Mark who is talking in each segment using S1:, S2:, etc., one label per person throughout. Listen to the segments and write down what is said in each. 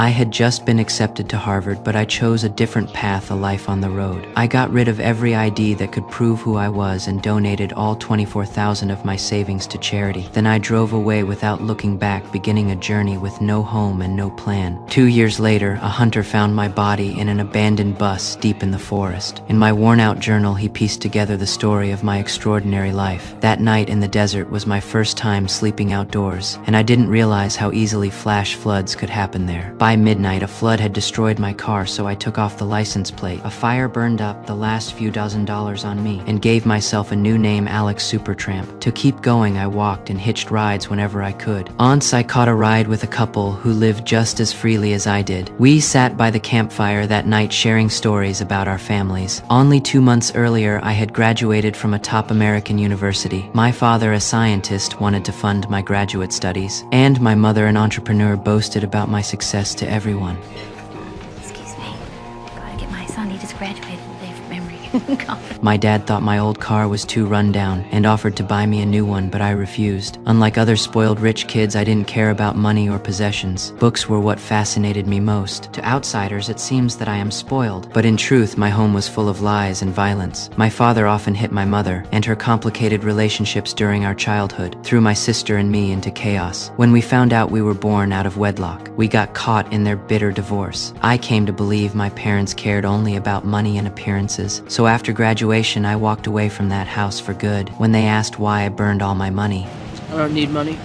S1: I had just been accepted to Harvard, but I chose a different path, a life on the road. I got rid of every ID that could prove who I was and donated all 24,000 of my savings to charity. Then I drove away without looking back, beginning a journey with no home and no plan. 2 years later, a hunter found my body in an abandoned bus deep in the forest. In my worn-out journal, he pieced together the story of my extraordinary life. That night in the desert was my first time sleeping outdoors, and I didn't realize how easily flash floods could happen there. By midnight, a flood had destroyed my car, so I took off the license plate. A fire burned up the last few $1,000s on me and gave myself a new name, Alex Supertramp. To keep going, I walked and hitched rides whenever I could. Once I caught a ride with a couple who lived just as freely as I did. We sat by the campfire that night sharing stories about our families. Only 2 months earlier, I had graduated from a top American university. My father, a scientist, wanted to fund my graduate studies, and my mother, an entrepreneur, boasted about my success to everyone.
S2: Excuse me. Gotta get my son. He just graduated today from Emory.
S1: My dad thought my old car was too run down and offered to buy me a new one, but I refused. Unlike other spoiled rich kids, I didn't care about money or possessions. Books were what fascinated me most. To outsiders, it seems that I am spoiled, but in truth, my home was full of lies and violence. My father often hit my mother, and her complicated relationships during our childhood threw my sister and me into chaos. When we found out we were born out of wedlock, we got caught in their bitter divorce. I came to believe my parents cared only about money and appearances. So after graduation, I walked away from that house for good. When they asked why I burned all my money,
S3: I don't need money.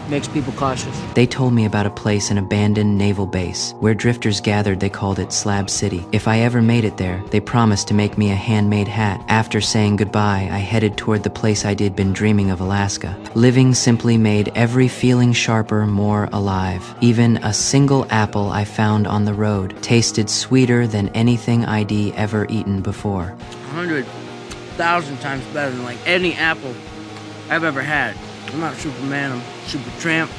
S3: Makes people cautious.
S1: they told me about a place, an abandoned naval base, where drifters gathered. They called it Slab City. If I ever made it there, they promised to make me a handmade hat. After saying goodbye, I headed toward the place I'd been dreaming of, Alaska. Living simply made every feeling sharper, more alive. Even a single apple I found on the road tasted sweeter than anything I'd ever eaten before.
S3: 100,000 times better than like any apple I've ever had. I'm not Superman, I'm Supertramp.